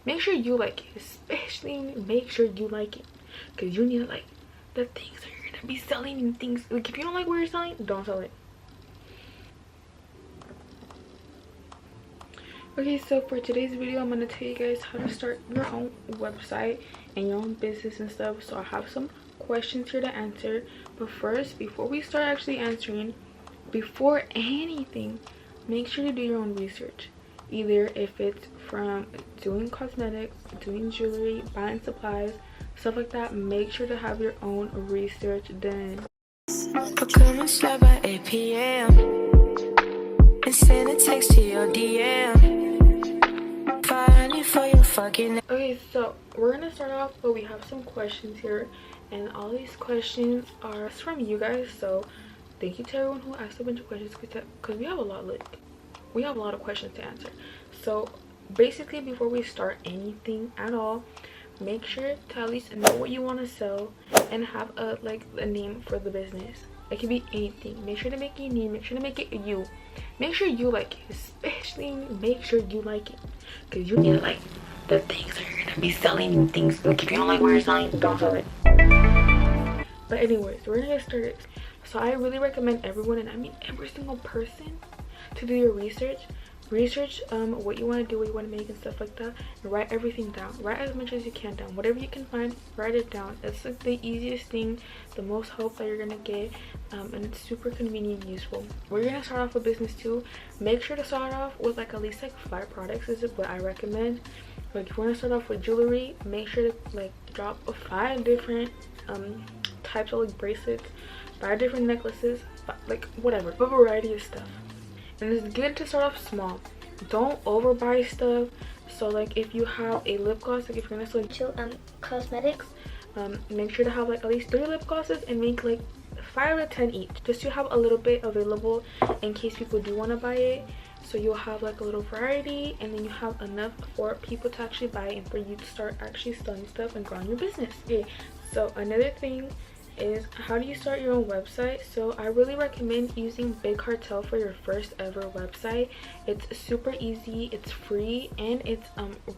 make sure you like it. Especially make sure you like it, because you need to like the things that you're gonna be selling. And things like, if you don't like what you're selling, don't sell it. Okay, so for today's video, I'm gonna tell you guys how to start your own website and your own business and stuff. So I have some questions here to answer, but first, before we start actually answering, before anything, make sure to do your own research. Either if it's from doing cosmetics, doing jewelry, buying supplies, stuff like that, make sure to have your own research done. Come and slide by 8 p.m. and send a text to your DM. For your fucking. Okay, so we're gonna start off, but we have some questions here, and all these questions are from you guys. So thank you to everyone who asked a bunch of questions, because we have a lot of questions to answer. So basically, before we start anything at all, make sure to at least know what you want to sell and have a name for the business. It can be anything. Make sure to make it unique. Make sure to make it you. Make sure you like it. Especially make sure you like it, because you need to like the things that you're gonna be selling. And things like, if you don't like what you're selling, don't sell it. But anyways, we're gonna get started. So I really recommend everyone, and I mean every single person, to do your research. Research what you want to do, what you want to make, and stuff like that, and write everything down. Write as much as you can down. Whatever you can find, write it down. It's like the easiest thing, the most help that you're gonna get, and it's super convenient and useful. We're gonna start off with business too. Make sure to start off with like at least like 5 products is what I recommend. Like if you want to start off with jewelry, make sure to like drop 5 different types of like bracelets, 5 different necklaces, like whatever, a variety of stuff. And it's good to start off small. Don't overbuy stuff. So like if you have a lip gloss, like if you're gonna sell cosmetics, make sure to have like at least 3 lip glosses and make like 5 to 10 each, just to have a little bit available in case people do want to buy it. So you'll have like a little variety, and then you have enough for people to actually buy and for you to start actually selling stuff and growing your business. Okay, so another thing is, how do you start your own website? So I really recommend using Big Cartel for your first ever website. It's super easy, it's free, and it's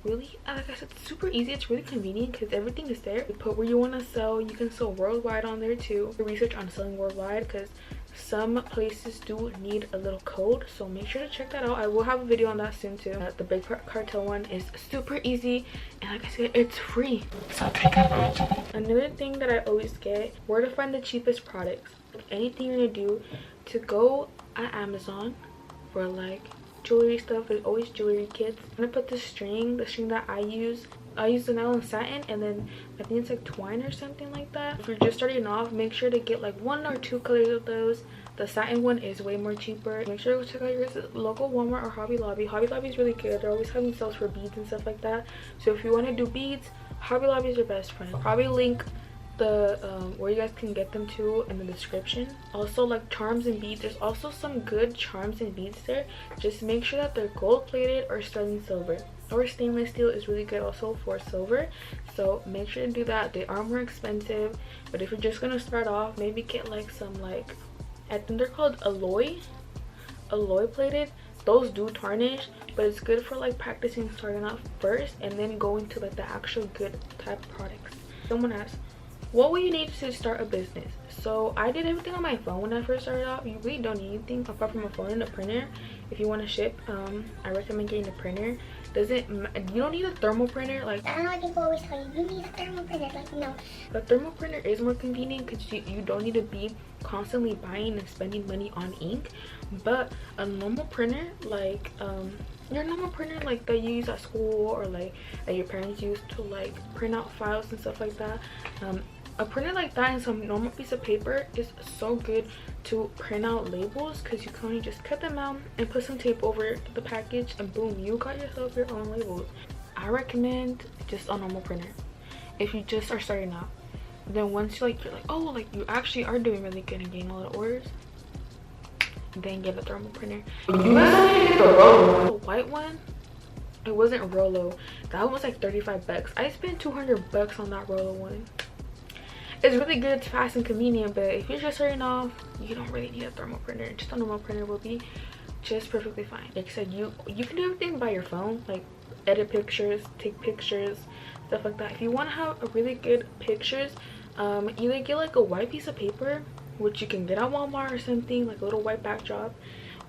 really, like I said, super easy. It's really convenient because everything is there. You put where you want to sell. You can sell worldwide on there too. Research on selling worldwide, because some places do need a little code, so make sure to check that out. I will have a video on that soon too. The Big Cartel one is super easy, and like I said, it's free, so take advantage of it. Another thing that I always get, where to find the cheapest products. Like anything you're gonna do, to go at Amazon for like jewelry stuff. There's always jewelry kits. I'm gonna put the string that I use the nylon satin, and then I think it's like twine or something like that. If you're just starting off, make sure to get like 1 or 2 colors of those. The satin one is way more cheaper. Make sure to check out your local Walmart or Hobby Lobby. Hobby Lobby is really good. They're always having sales for beads and stuff like that. So if you want to do beads, Hobby Lobby is your best friend. Probably link the where you guys can get them to in the description. Also, like charms and beads, there's also some good charms and beads there. Just make sure that they're gold plated or sterling silver, or stainless steel is really good also for silver. So make sure to do that. They are more expensive, but if you're just gonna start off, maybe get like some, like I think they're called alloy plated. Those do tarnish, but it's good for like practicing starting off first, and then going to like the actual good type of products. Someone asked, what will you need to start a business? So I did everything on my phone when I first started off. You really don't need anything apart from a phone and a printer. If you want to ship, I recommend getting a printer. You don't need a thermal printer. Like, I don't know why people always tell you need a thermal printer. Like, no. A thermal printer is more convenient because you don't need to be constantly buying and spending money on ink. But a normal printer, like your normal printer like that you use at school, or like that your parents use to like print out files and stuff like that, a printer like that and some normal piece of paper is so good to print out labels, because you can only just cut them out and put some tape over the package, and boom, you got yourself your own labels. I recommend just a normal printer if you just are starting out. Then once you're like oh, like you actually are doing really good and getting a lot of orders, then get a thermal printer. You guys get the Rollo. The white one, it wasn't Rollo. That was like 35 bucks. I spent 200 bucks on that Rollo one. It's really good, it's fast and convenient, but if you're just starting off, you don't really need a thermal printer. Just a normal printer will be just perfectly fine. Like I said, you can do everything by your phone. Like edit pictures, take pictures, stuff like that. If you want to have a really good pictures, either get like a white piece of paper, which you can get at Walmart or something, like a little white backdrop,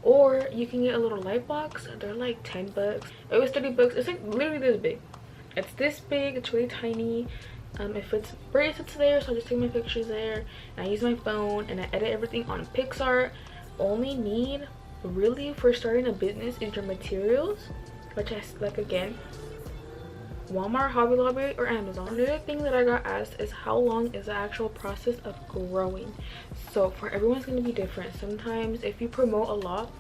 or you can get a little light box. They're like 10 bucks. It was 30 bucks. It's like literally this big. It's this big. It's really tiny. It fits bracelets there, so I just take my pictures there and I use my phone and I edit everything on PixArt. Only need really for starting a business is your materials, which I like, again, Walmart, Hobby Lobby, or Amazon. Another thing that I got asked is how long is the actual process of growing. So for everyone's going to be different. Sometimes if you promote a lot,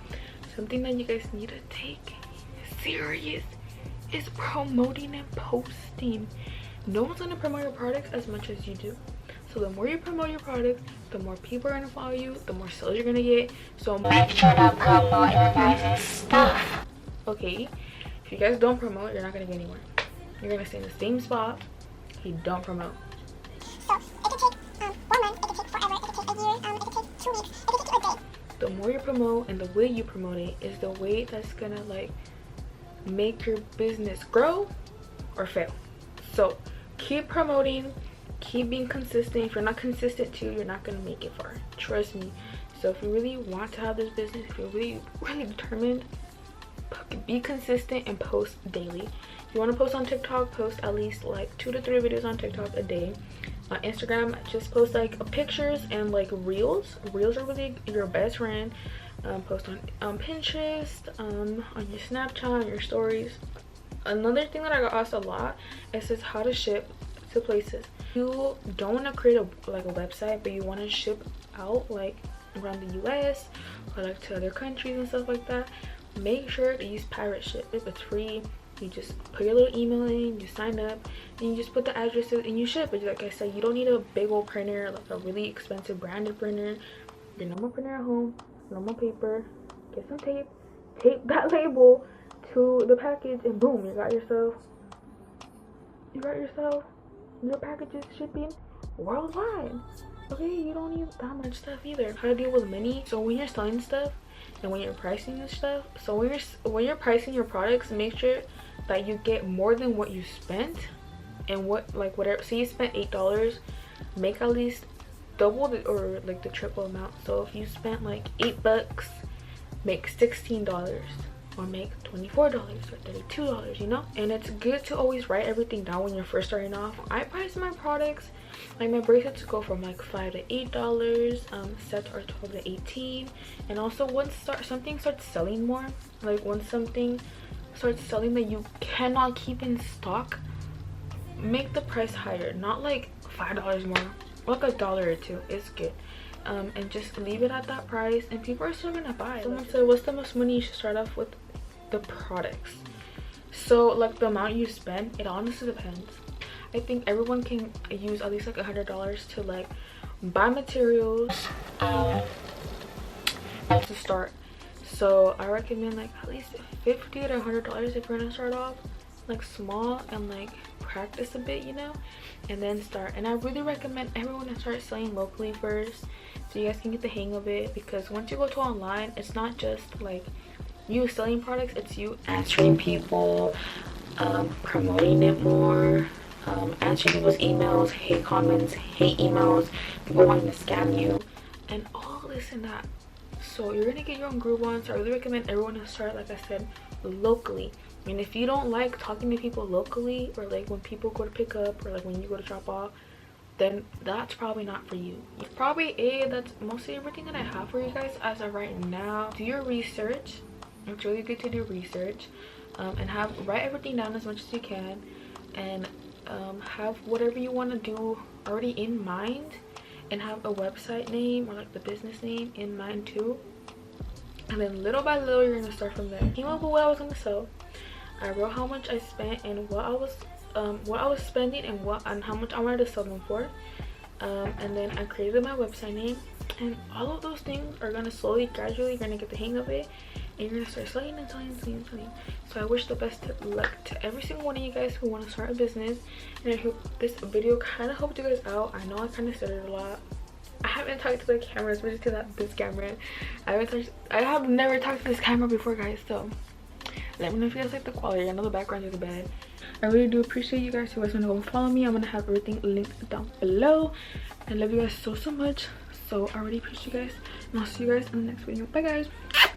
something that you guys need to take serious is promoting and posting. No one's going to promote your products as much as you do. So the more you promote your products, the more people are going to follow you, the more sales you're going to get. So make sure to promote your guys' stuff. Okay, if you guys don't promote, you're not going to get anywhere. You're going to stay in the same spot if you don't promote. So it could take 1 month, it could take forever, it could take a year, it could take 2 weeks, it could take you a day. The more you promote and the way you promote it is the way that's going to like make your business grow or fail. So keep promoting, keep being consistent. If you're not consistent too, you're not going to make it far, trust me. So if you really want to have this business, if you're really determined, be consistent and post daily. If you want to post on TikTok, post at least like 2 to 3 videos on TikTok a day. On Instagram, just post like pictures and like reels. Reels are really your best friend. Post on Pinterest, on your Snapchat, on your stories. Another thing that I got asked a lot is how to ship to places. You don't want to create a website, but you want to ship out like around the US or like to other countries and stuff like that. Make sure to use pirate ship. If it's free, you just put your little email in, you sign up, and you just put the addresses and you ship it. Like I said, you don't need a big old printer, like a really expensive branded printer. Your normal printer at home, normal paper, get some tape that label to the package, and boom, you got yourself your packages shipping worldwide. Okay, you don't need that much stuff either. How to deal with money. So when you're selling stuff and when you're pricing this stuff, so when you're pricing your products, make sure that you get more than what you spent. And whatever, say you spent $8, make at least double or like the triple amount. So if you spent like $8, make $16 or make $24 or $32, you know. And it's good to always write everything down when you're first starting off. I price my products, like my bracelets go from like $5 to $8, sets are $12 to $18. And also once something starts selling more, like once something starts selling that you cannot keep in stock, make the price higher. Not like $5 more, like $1 or $2 is good. And just leave it at that price and people are still gonna buy. Someone said, what's the most money you should start off with? The products. So like the amount you spend, it honestly depends. I think everyone can use at least like $100 to like buy materials to start. So I recommend like at least $50 to $100 if you're gonna start off like small and like practice a bit, you know, and then start. And I really recommend everyone to start selling locally first so you guys can get the hang of it, because once you go to online, it's not just like you selling products, it's you answering people, promoting it more, answering people's emails, hate comments, hate emails, people wanting to scam you, and all this and that. So you're gonna get your own groove on. So I really recommend everyone to start, like I said, locally. I mean, if you don't like talking to people locally, or like when people go to pick up, or like when you go to drop off, then that's probably not for you. That's mostly everything that I have for you guys as of right now. Do your research. It's really good to do research, and write everything down as much as you can, and have whatever you want to do already in mind, and have a website name or like the business name in mind too. And then little by little you're gonna start from there. Came up with what I was gonna sell. I wrote how much I spent and what I was spending and how much I wanted to sell them for, and then I created my website name, and all of those things are gonna slowly, gradually, you're gonna get the hang of it, and you're gonna start selling and selling. So I wish the best luck to every single one of you guys who want to start a business, and I hope this video kind of helped you guys out. I know I kind of said it a lot. I haven't talked to the camera, especially to this camera. I have never talked to this camera before, guys, so Let me know if you guys like the quality. I know the background is bad. I really do appreciate you guys. If you guys want to go and follow me, I'm gonna have everything linked down below. I love you guys so much. So I really appreciate you guys, and I'll see you guys in the next video. Bye guys.